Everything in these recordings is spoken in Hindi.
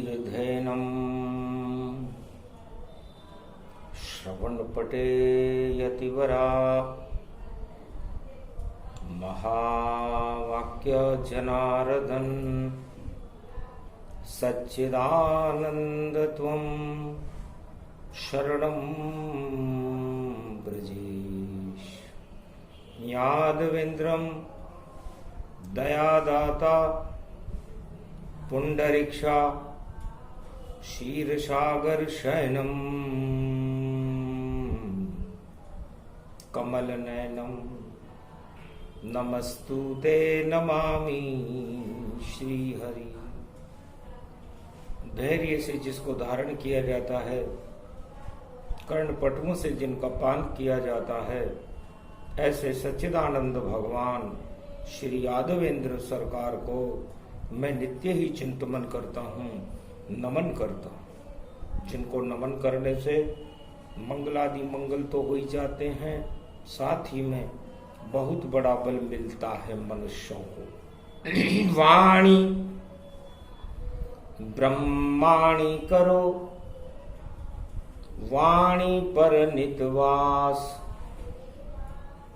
धीर्धेनम् श्रवणपटे यतिवरा महावाक्य जनार्दन सच्चिदानंदत्वं शरणं ब्रजेश। यादवेन्द्रं दयादाता पुंडरीक्षा क्षीरसागर शयनं कमलनयनं नमस्तुते नमामि श्रीहरि। धैर्य से जिसको धारण किया जाता है, कर्णपटुओं से जिनका पान किया जाता है, ऐसे सच्चिदानंद भगवान श्री यादवेंद्र सरकार को मैं नित्य ही चिंतन करता हूँ, नमन करता हूँ। जिनको नमन करने से मंगलादि मंगल तो हो ही जाते हैं, साथ ही में बहुत बड़ा बल मिलता है मनुष्यों को। वाणी ब्रह्माणी करो, वाणी पर नितवास,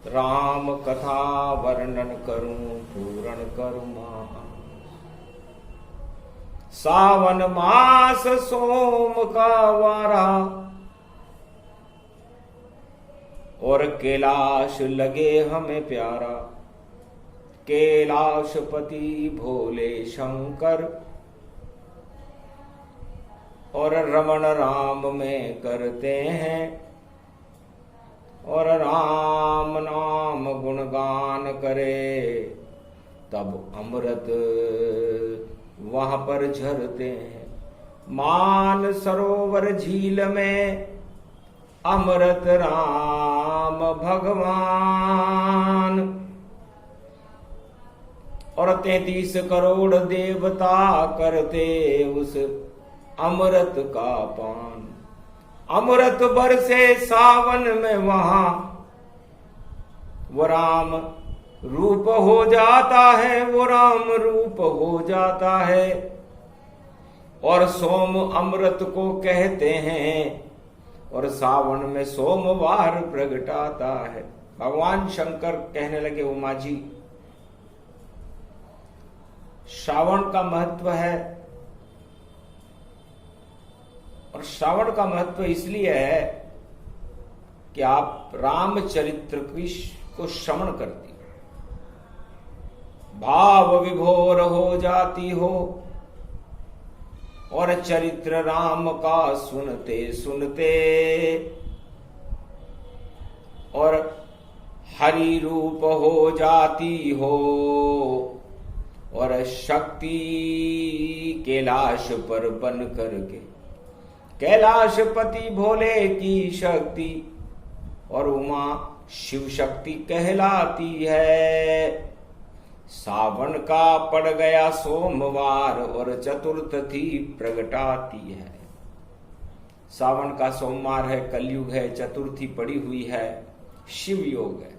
राम कथा वर्णन करूं पूर्ण करूं। सावन मास सोम का वारा, और कैलाश लगे हमें प्यारा। कैलाशपति भोले शंकर, और रमण राम में करते हैं, और राम नाम गुणगान करे, तब अमृत वहां पर झरते हैं। मान सरोवर झील में अमृत राम भगवान, और 33 करोड़ देवता करते उस अमृत का पान। अमृत बरसे सावन में वहां, वो राम रूप हो जाता है, वो राम रूप हो जाता है। और सोम अमृत को कहते हैं, और सावन में सोमवार प्रगटाता है। भगवान शंकर कहने लगे, उमा जी श्रावण का महत्व है, और श्रावण का महत्व इसलिए है कि आप रामचरित्र को श्रवण करती हो, भाव विभोर हो जाती हो, और चरित्र राम का सुनते सुनते और हरि रूप हो जाती हो, और शक्ति कैलाश पर बन करके कैलाशपति भोले की शक्ति और उमा शिव शक्ति कहलाती है। सावन का पड़ गया सोमवार और चतुर्थी प्रगटाती है। सावन का सोमवार है, कलयुग है, चतुर्थी पड़ी हुई है, शिव योग है।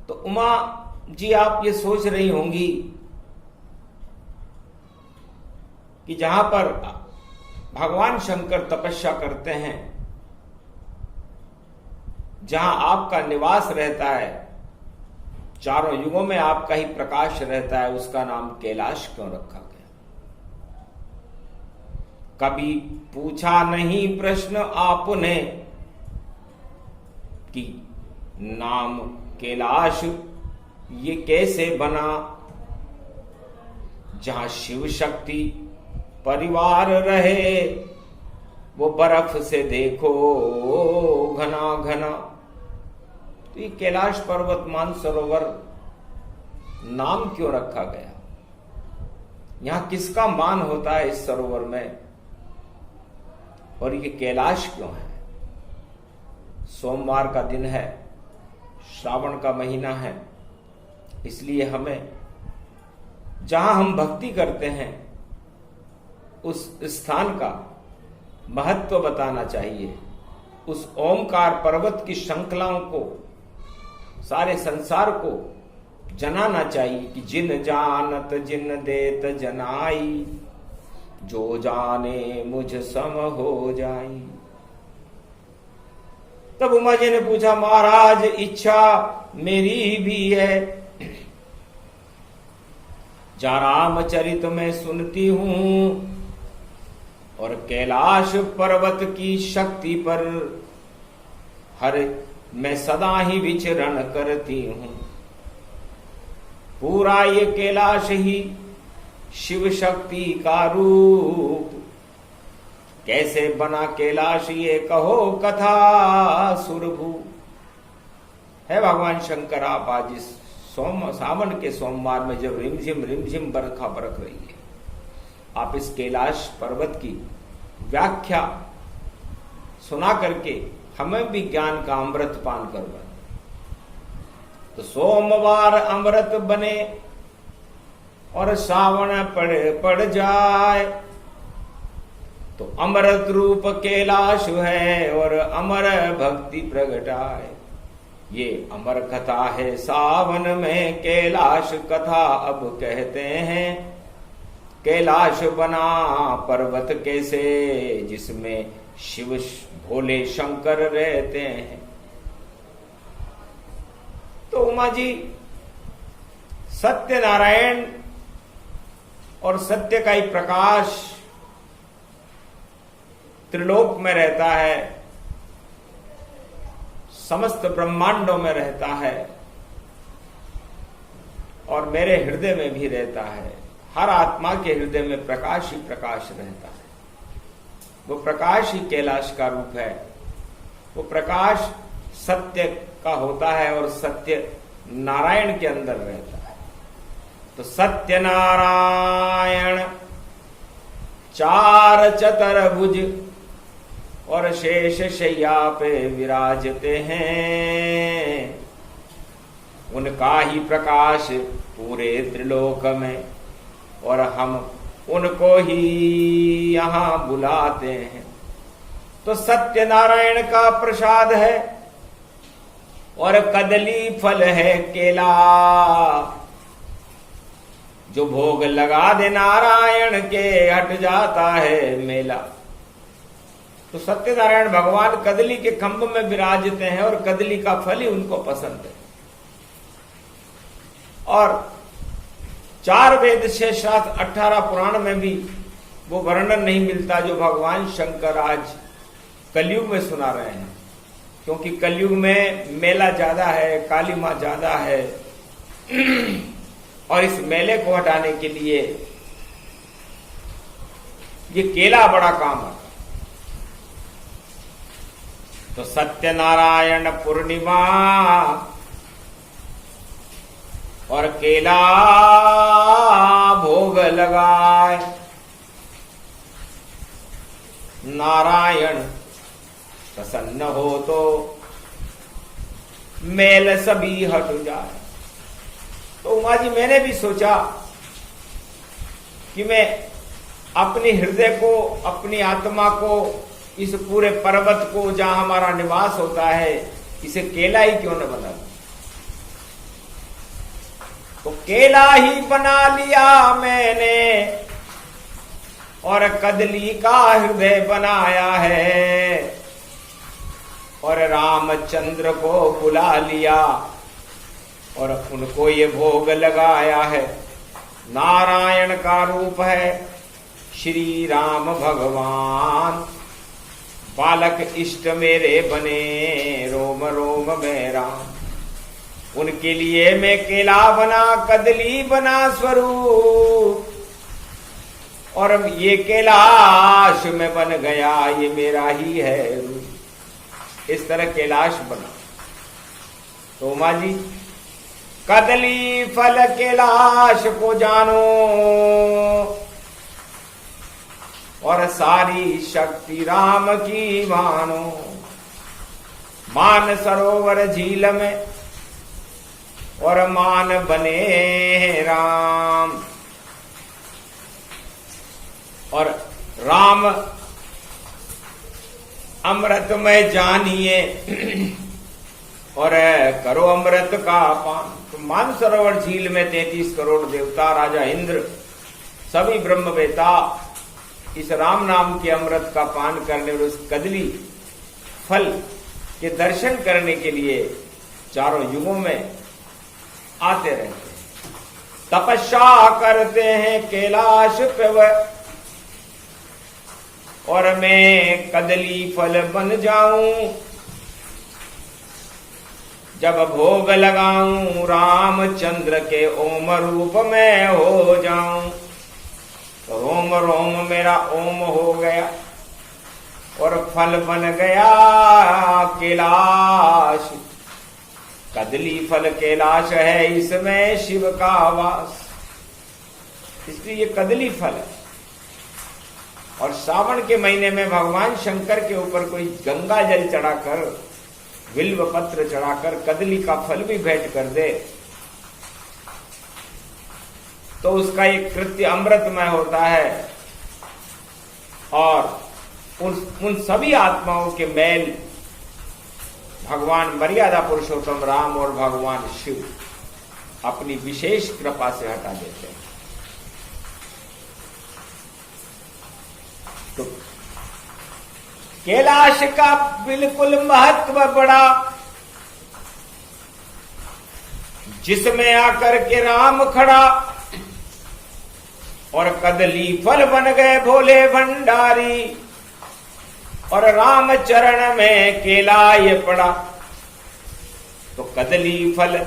तो उमा जी आप ये सोच रही होंगी कि जहां पर भगवान शंकर तपस्या करते हैं, जहां आपका निवास रहता है, चारों युगों में आपका ही प्रकाश रहता है, उसका नाम कैलाश क्यों रखा गया? कभी पूछा नहीं प्रश्न आपने कि नाम कैलाश ये कैसे बना? जहां शिव शक्ति परिवार रहे, वो बर्फ से देखो घना घना। तो ये कैलाश पर्वत मानसरोवर नाम क्यों रखा गया? यहां किसका मान होता है इस सरोवर में, और ये कैलाश क्यों है? सोमवार का दिन है, श्रावण का महीना है, इसलिए हमें जहां हम भक्ति करते हैं उस स्थान का महत्व बताना चाहिए। उस ओमकार पर्वत की श्रृंखलाओं को, सारे संसार को जनाना चाहिए कि जिन जानत जिन देत जनाई, जो जाने मुझ सम हो जाई। तब उमा जी ने पूछा, महाराज इच्छा मेरी भी है, जा रामचरित में सुनती हूं, और कैलाश पर्वत की शक्ति पर हर मैं सदा ही विचरण करती हूं। पूरा ये कैलाश ही शिव शक्ति का रूप, कैसे बना कैलाश ये कहो कथा सुरभू। है भगवान शंकर, आप आज इस सावन के सोमवार में जब रिमझिम बरखा बरख रही है, आप इस कैलाश पर्वत की व्याख्या सुना करके हमें भी ज्ञान का अमृत पान करवाए। तो सोमवार अमृत बने और सावन पड़ जाए, तो अमृत रूप कैलाश है और अमर भक्ति प्रगटाए। ये अमर कथा है सावन में कैलाश कथा, अब कहते हैं कैलाश बना पर्वत कैसे, जिसमें शिव भोले शंकर रहते हैं। तो उमा जी सत्यनारायण और सत्य का ही प्रकाश त्रिलोक में रहता है, समस्त ब्रह्मांडों में रहता है, और मेरे हृदय में भी रहता है। हर आत्मा के हृदय में प्रकाश ही प्रकाश रहता है। वो प्रकाश ही कैलाश का रूप है। वो प्रकाश सत्य का होता है और सत्य नारायण के अंदर रहता है। तो सत्य नारायण चार चतुर्भुज और शेष शैया पे विराजते हैं, उनका ही प्रकाश पूरे त्रिलोक में, और हम उनको ही यहां बुलाते हैं। तो सत्यनारायण का प्रसाद है और कदली फल है केला, जो भोग लगा दे नारायण के हट जाता है मेला। तो सत्यनारायण भगवान कदली के खंभ में विराजते हैं और कदली का फल ही उनको पसंद है। और 4 वेद 6 शास्त्र 18 पुराण में भी वो वर्णन नहीं मिलता जो भगवान शंकर आज कलयुग में सुना रहे हैं, क्योंकि कलयुग में मेला ज्यादा है, काली मां ज्यादा है, और इस मेले को हटाने के लिए ये केला बड़ा काम है। तो सत्यनारायण पूर्णिमा और केला भोग लगाए, नारायण प्रसन्न हो तो मेल सभी हट जाए। तो उमा जी मैंने भी सोचा कि मैं अपने हृदय को, अपनी आत्मा को, इस पूरे पर्वत को जहां हमारा निवास होता है, इसे केला ही क्यों न बना दूं। तो केला ही बना लिया मैंने और कदली का हृदय बनाया है, और रामचंद्र को बुला लिया और उनको ये भोग लगाया है। नारायण का रूप है श्री राम भगवान, बालक इष्ट मेरे बने रोम रोम में राम। उनके लिए मैं केला बना, कदली बना स्वरूप, और ये कैलाश में बन गया, ये मेरा ही है रूप। इस तरह कैलाश बना। तो उमा जी कदली फल कैलाश को जानो, और सारी शक्ति राम की मानो। मान सरोवर झील में और मान बने राम, और राम अमृत में जानिए और करो अमृत का पान। तो मानसरोवर झील में 33 करोड़ देवता, राजा इंद्र, सभी ब्रह्मवेता इस राम नाम के अमृत का पान करने और उस कदली फल के दर्शन करने के लिए चारों युगों में आते रहते हैं। तपस्या करते हैं कैलाश पे और मैं कदली फल बन जाऊं, जब भोग लगाऊं रामचंद्र के ओम रूप में हो जाऊं। तो रोम रोम मेरा ओम हो गया और फल बन गया कैलाश। कदली फल कैलाश है, इसमें शिव का वास, इसलिए ये कदली फल है। और सावन के महीने में भगवान शंकर के ऊपर कोई गंगा जल चढ़ाकर, बिल्व पत्र चढ़ाकर कदली का फल भी भेंट कर दे तो उसका एक कृत्य अमृतमय होता है और उन सभी आत्माओं के मैल भगवान मर्यादा पुरुषोत्तम राम और भगवान शिव अपनी विशेष कृपा से हटा देते हैं। तो कैलाश का बिल्कुल महत्व बड़ा, जिसमें आकर के राम खड़ा और कदली फल बन गए भोले भंडारी और राम चरण में केला ये पड़ा। तो कदली फल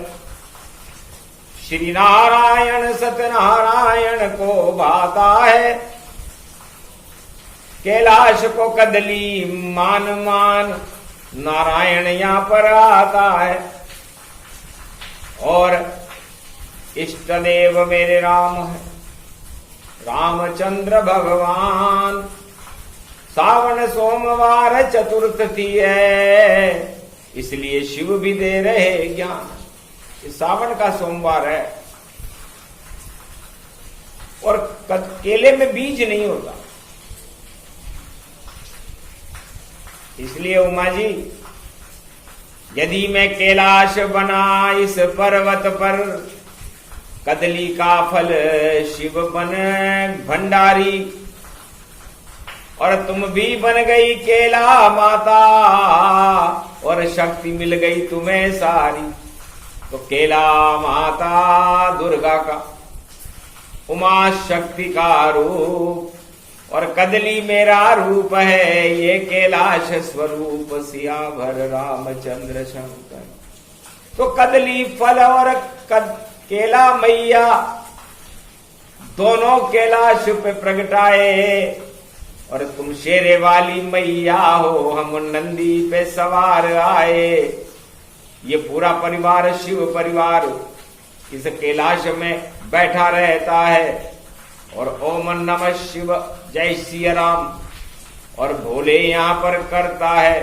श्री नारायण सत्यनारायण को भाता है, कैलाश को कदली मान मान नारायण यहां पर आता है। और इष्ट देव मेरे राम है, रामचंद्र भगवान। सावन सोमवार चतुर्थी है, इसलिए शिव भी दे रहे ज्ञान। ये सावन का सोमवार है और केले में बीज नहीं होता, इसलिए उमा जी यदि मैं कैलाश बना इस पर्वत पर, कदली का फल शिव बन भंडारी और तुम भी बन गई केला माता और शक्ति मिल गई तुम्हें सारी। तो केला माता दुर्गा का, उमा शक्ति का रूप और कदली मेरा रूप है, ये कैलाश स्वरूप सियावर रामचंद्र शंकर। तो कदली फल और केला मैया दोनों कैलाश पे प्रगटाए और तुम शेरे वाली मैया हो, हम नंदी पे सवार आए। ये पूरा परिवार शिव परिवार इस कैलाश में बैठा रहता है और ओम नमः शिव जय श्री राम और भोले यहां पर करता है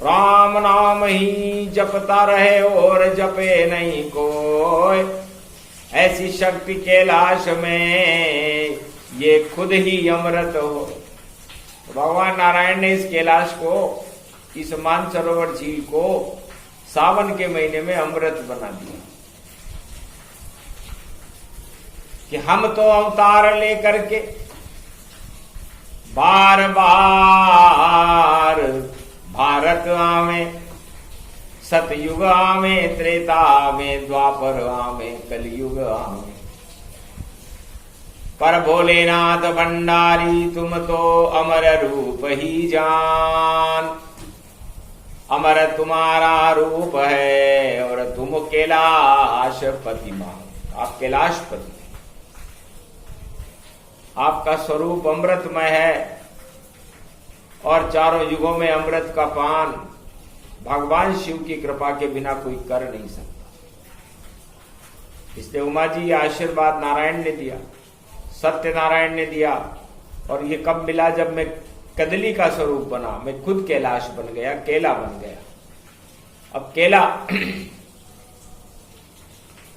राम नाम ही जपता रहे और जपे नहीं कोई। ऐसी शक्ति कैलाश में ये खुद ही अमृत हो। भगवान नारायण ने इस कैलाश को, इस मानसरोवर झील को सावन के महीने में अमृत बना दिया कि हम तो अवतार लेकर के बार बार भारत आवे, सतयुग आवे, त्रेता आवे, द्वापर आवे, कलयुग आवे, पर भोलेनाथ भंडारी तुम तो अमर रूप ही जान। अमर तुम्हारा रूप है और तुम कैलाशपति मान। आप कैलाशपति, आपका स्वरूप अमृतमय है और चारों युगों में अमृत का पान भगवान शिव की कृपा के बिना कोई कर नहीं सकता। इसलिए उमा जी ये आशीर्वाद नारायण ने दिया, सत्यनारायण ने दिया। और ये कब मिला? जब मैं कदली का स्वरूप बना, मैं खुद कैलाश बन गया, केला बन गया। अब केला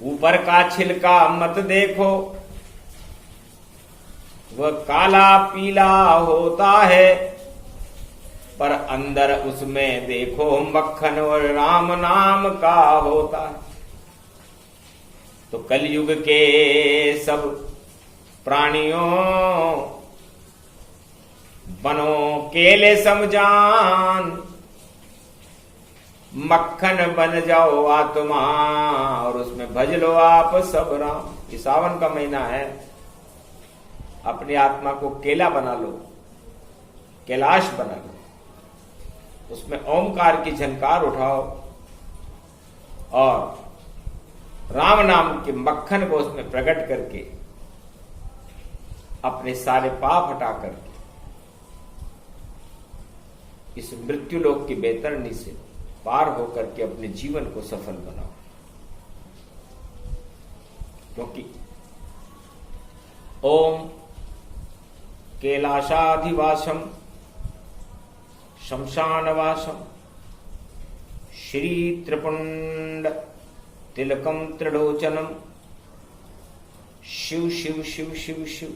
ऊपर का छिलका मत देखो, वह काला पीला होता है, पर अंदर उसमें देखो मक्खन और राम नाम का होता है। तो कलयुग के सब प्राणियों बनो केले समजान, मक्खन बन जाओ आत्मा और उसमें भज लो आप सब राम। ये सावन का महीना है, अपनी आत्मा को केला बना लो, कैलाश बना लो, उसमें ओमकार की झनकार उठाओ और राम नाम के मक्खन को उसमें प्रकट करके अपने सारे पाप हटा करके इस मृत्यु लोक की बेतरनी से पार होकर के अपने जीवन को सफल बनाओ। क्योंकि ओम कैलाशाधिवासम शमशानवासम श्री त्रिपुंड तिलकम त्रिलोचनम शिव शिव शिव शिव शिव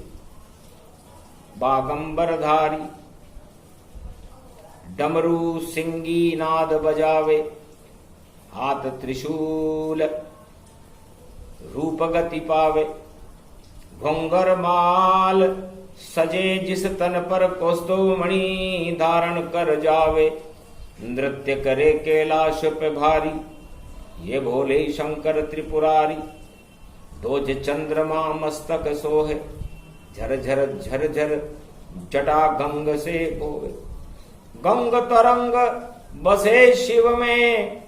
बागंबरधारी डमरू सिंगी नाद बजावे, हाथ त्रिशूल रूप गति पावे, घुंगर माल सजे जिस तन पर कौस्तुभ मणि धारण कर जावे, नृत्य करे कैलाश पे भारी ये भोले शंकर त्रिपुरारी, दोज चंद्रमा मस्तक सोहे, झर झर जटा गंग से बोवे, गंग तरंग बसे शिव में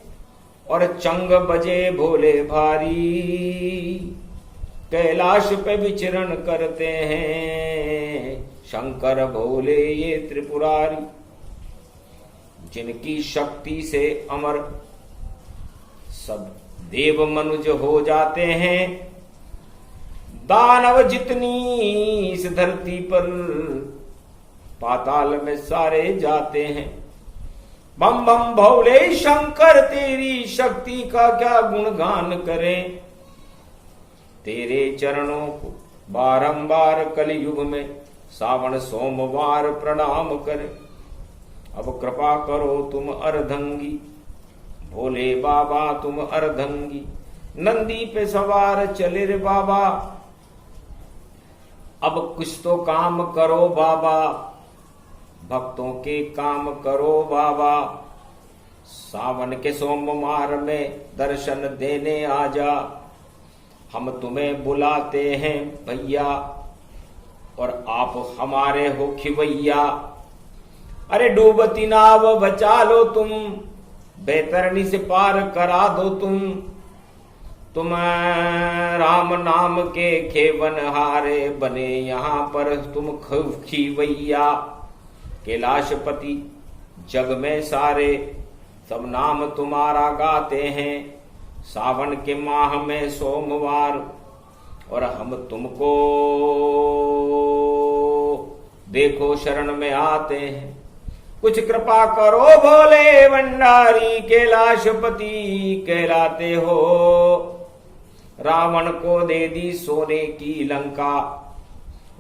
और चंग बजे भोले भारी, कैलाश पे विचरण करते हैं शंकर भोले ये त्रिपुरारी, जिनकी शक्ति से अमर सब देव मनुज हो जाते हैं, दानव जितनी इस धरती पर पाताल में सारे जाते हैं। बम बम भोले शंकर तेरी शक्ति का क्या गुणगान करें, तेरे चरणों को बारंबार कलयुग में सावन सोमवार प्रणाम करें। अब कृपा करो तुम अर्धंगी भोले बाबा तुम अर्धंगी, नंदी पे सवार चले रे बाबा, अब कुछ तो काम करो बाबा, भक्तों के काम करो बाबा, सावन के सोमवार में दर्शन देने आजा, हम तुम्हें बुलाते हैं भैया और आप हमारे हो खिवैया। अरे डूबती नाव बचा लो तुम, बेतरनी से पार करा दो तुम राम नाम के खेवन हारे बने यहाँ पर तुम खिवैया। कैलाशपति जग में सारे सब नाम तुम्हारा गाते हैं, सावन के माह में सोमवार और हम तुमको देखो शरण में आते हैं। कुछ कृपा करो भोले भंडारी, कैलाशपति कहलाते हो, रावण को दे दी सोने की लंका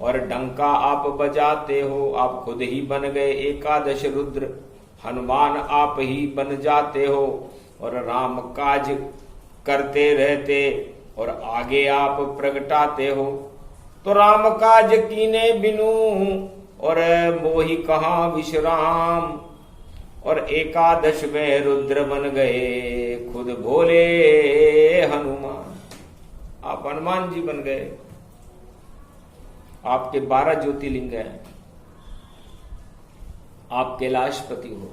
और डंका आप बजाते हो, आप खुद ही बन गए एकादश रुद्र, हनुमान आप ही बन जाते हो और राम काज करते रहते और आगे आप प्रगटाते हो। तो राम काज कीने बिनु और मोहि कहाँ विश्राम, और एकादश में रुद्र बन गए खुद भोले हनुमान। आप हनुमान जी बन गए, आपके 12 ज्योतिर्लिंग हैं, आप कैलाशपति हो,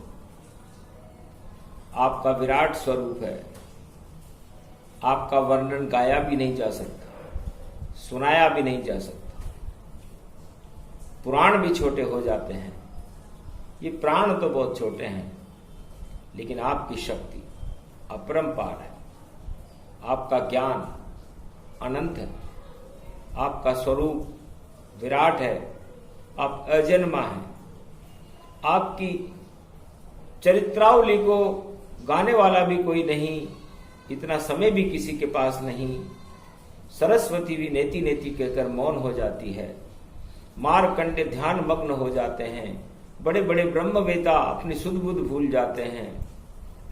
आपका विराट स्वरूप है, आपका वर्णन गाया भी नहीं जा सकता, सुनाया भी नहीं जा सकता, पुराण भी छोटे हो जाते हैं, ये प्राण तो बहुत छोटे हैं, लेकिन आपकी शक्ति अपरंपार है, आपका ज्ञान अनंत है, आपका स्वरूप विराट है, आप अजन्मा हैं, आपकी चरित्रावली को गाने वाला भी कोई नहीं, इतना समय भी किसी के पास नहीं। सरस्वती भी नेति नेति कहकर मौन हो जाती है, मारकंडे ध्यान मग्न हो जाते हैं, बड़े बड़े ब्रह्मवेता अपनी सुध बुध भूल जाते हैं।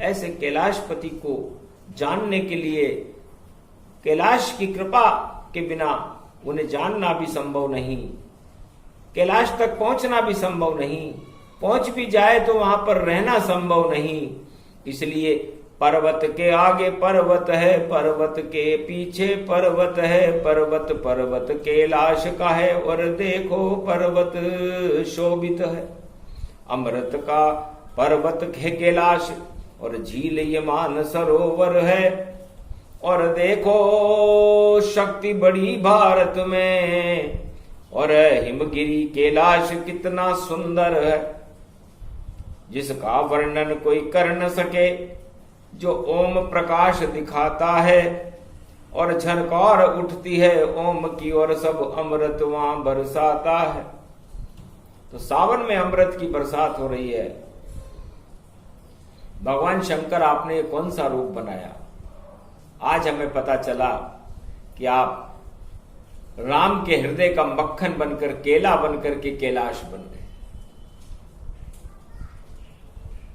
ऐसे कैलाशपति को जानने के लिए कैलाश की कृपा के बिना उन्हें जानना भी संभव नहीं, कैलाश तक पहुंचना भी संभव नहीं, पहुंच भी जाए तो वहां पर रहना संभव नहीं। इसलिए पर्वत के आगे पर्वत है, पर्वत के पीछे पर्वत है, पर्वत पर्वत कैलाश का है, और देखो पर्वत शोभित है। अमृत का पर्वत है कैलाश, और झील ये मान सरोवर है, और देखो शक्ति बड़ी भारत में, और हिमगिरी कैलाश कितना सुंदर है, जिसका वर्णन कोई कर न सके, जो ओम प्रकाश दिखाता है, और झनकार उठती है ओम की, और सब अमृत वहां बरसाता है। तो सावन में अमृत की बरसात हो रही है। भगवान शंकर आपने कौन सा रूप बनाया? आज हमें पता चला कि आप राम के हृदय का मक्खन बनकर, केला बनकर के कैलाश बन गए।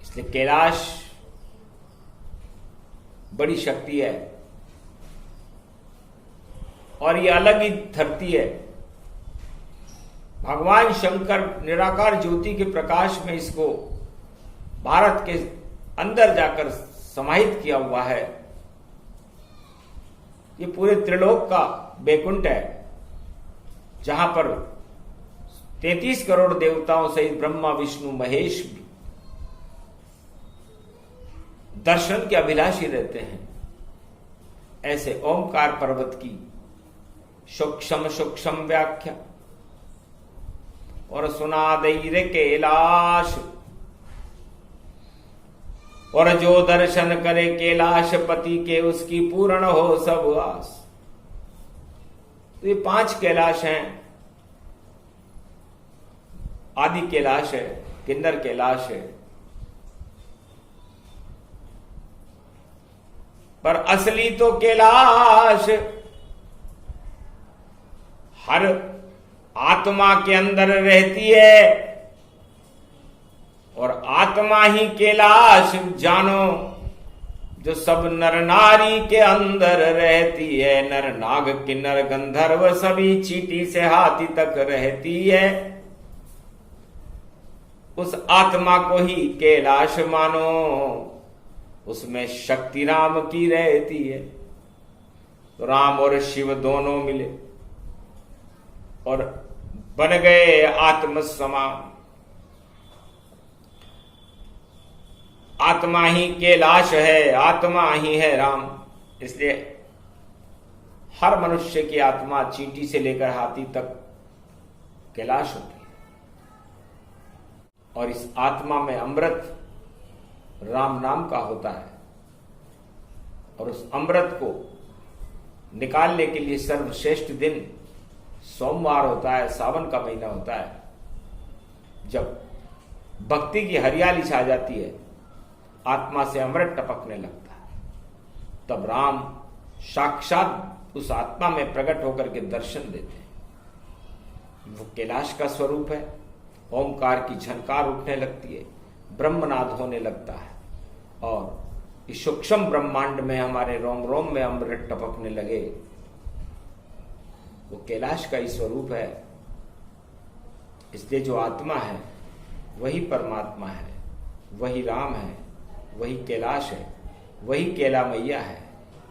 इसलिए कैलाश बड़ी शक्ति है, और ये अलग ही धरती है। भगवान शंकर निराकार ज्योति के प्रकाश में इसको भारत के अंदर जाकर समाहित किया हुआ है। ये पूरे त्रिलोक का बैकुंठ है, जहां पर 33 करोड़ देवताओं सहित ब्रह्मा विष्णु महेश भी दर्शन के अभिलाषी रहते हैं। ऐसे ओमकार पर्वत की सूक्ष्म सूक्ष्म व्याख्या, और सुना दैरे कैलाश, और जो दर्शन करे कैलाश पति के, उसकी पूर्ण हो सब आस। तो ये 5 कैलाश हैं। आदि कैलाश है, किन्नर कैलाश है, पर असली तो कैलाश हर आत्मा के अंदर रहती है, और आत्मा ही कैलाश जानो, जो सब नर नारी के अंदर रहती है। नर नाग किन्नर गंधर्व सभी, चींटी से हाथी तक रहती है। उस आत्मा को ही कैलाश मानो, उसमें शक्ति राम की रहती है। तो राम और शिव दोनों मिले और बन गए आत्म समान। आत्मा ही कैलाश है, आत्मा ही है राम। इसलिए हर मनुष्य की आत्मा चींटी से लेकर हाथी तक कैलाश होती है, और इस आत्मा में अमृत राम नाम का होता है। और उस अमृत को निकालने के लिए सर्वश्रेष्ठ दिन सोमवार होता है, सावन का महीना होता है, जब भक्ति की हरियाली छा जाती है, आत्मा से अमृत टपकने लगता है। तब राम साक्षात उस आत्मा में प्रकट होकर के दर्शन देते हैं। वो कैलाश का स्वरूप है। ओमकार की झनकार उठने लगती है, ब्रह्मनाद होने लगता है, और इस सूक्ष्म ब्रह्मांड में हमारे रोम रोम में अमृत टपकने लगे। वो कैलाश का ही स्वरूप है। इसलिए जो आत्मा है वही परमात्मा है, वही राम है, वही कैलाश है, वही कैला मैया है,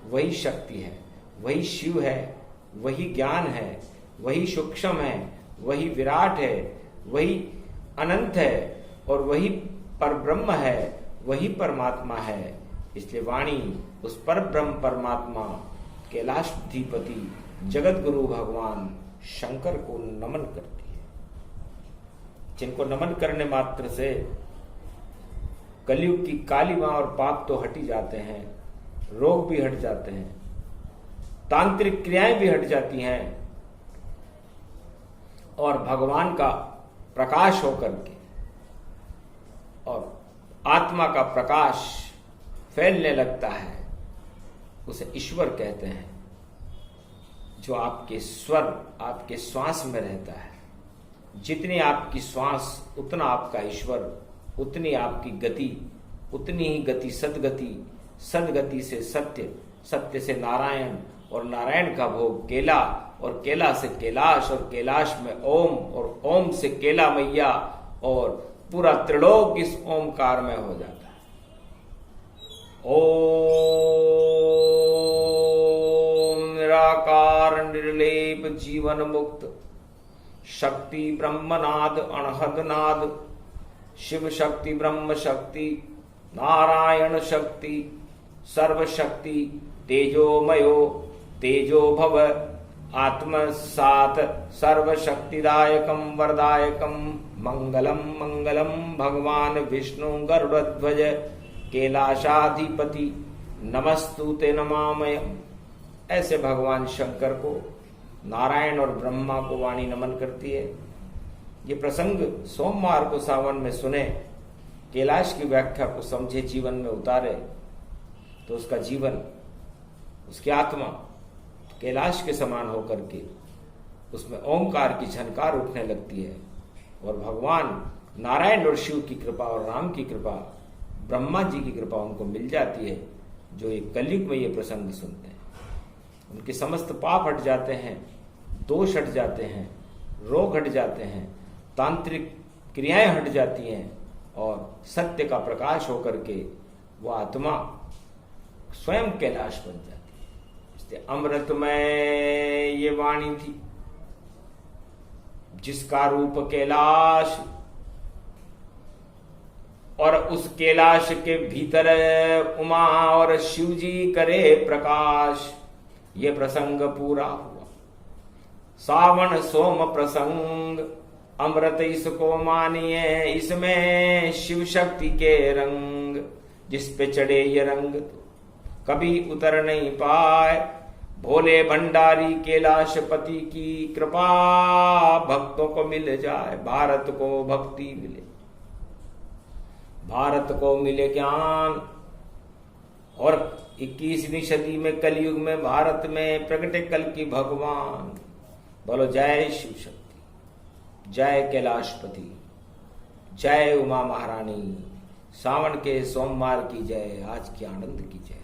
वही शक्ति है, वही शिव है, वही ज्ञान है, वही सूक्ष्म है, वही विराट है, वही अनंत है, और वही परब्रह्म है, वही परमात्मा है। इसलिए वाणी उस परब्रह्म परमात्मा कैलाशधिपति जगत गुरु भगवान शंकर को नमन करती है, जिनको नमन करने मात्र से कलयुग की कालिमा और पाप तो हट ही जाते हैं, रोग भी हट जाते हैं, तांत्रिक क्रियाएं भी हट जाती हैं, और भगवान का प्रकाश होकर के और आत्मा का प्रकाश फैलने लगता है। उसे ईश्वर कहते हैं, जो आपके स्वर, आपके श्वास में रहता है। जितनी आपकी श्वास उतना आपका ईश्वर, उतनी आपकी गति, उतनी ही गति सदगति, सदगति से सत्य, सत्य से नारायण, और नारायण का भोग केला, और केला से कैलाश, और कैलाश में ओम, और ओम से केला मैया, और पूरा त्रिलोक इस ओमकार में हो जाता है। ओम निराकार निर्लेप जीवन मुक्त शक्ति ब्रह्मनाद अनहद नाद, शिव शक्ति ब्रह्म शक्ति नारायण शक्ति सर्व शक्ति तेजोमयो तेजो भव आत्म सात सर्व शक्तिदायकम वरदायकम मंगलम मंगलम भगवान विष्णु गरुड़ध्वज कैलाशाधिपति नमस्तुते नमामयम्। ऐसे भगवान शंकर को, नारायण और ब्रह्मा को वाणी नमन करती है। ये प्रसंग सोमवार को सावन में सुने, कैलाश की व्याख्या को समझे, जीवन में उतारे, तो उसका जीवन, उसकी आत्मा कैलाश के समान होकर के उसमें ओंकार की झनकार उठने लगती है, और भगवान नारायण और शिव की कृपा और राम की कृपा, ब्रह्मा जी की कृपा उनको मिल जाती है, जो एक कलयुग में ये प्रसंग सुनते हैं। उनके समस्त पाप हट जाते हैं, दोष हट जाते हैं, रोग हट जाते हैं, तांत्रिक क्रियाएं हट जाती हैं, और सत्य का प्रकाश होकर के वह आत्मा स्वयं कैलाश बन जाती है। इसलिए अमृत में ये वाणी थी, जिसका रूप कैलाश, और उस कैलाश के भीतर उमा और शिव जी करे प्रकाश। ये प्रसंग पूरा हुआ। सावन सोम प्रसंग अमृत इसको मानिए, इसमें शिव शक्ति के रंग, जिस पे चढ़े ये रंग तो कभी उतर नहीं पाए। भोले भंडारी कैलाशपति की कृपा भक्तों को मिल जाए, भारत को भक्ति मिले, भारत को मिले ज्ञान, और 21वीं सदी में कलयुग में भारत में प्रगटे कल की भगवान। बोलो जय शिव शक्ति, जय कैलाशपति, जय उमा महारानी। सावन के सोमवार की जय, आज की आनंद की जय।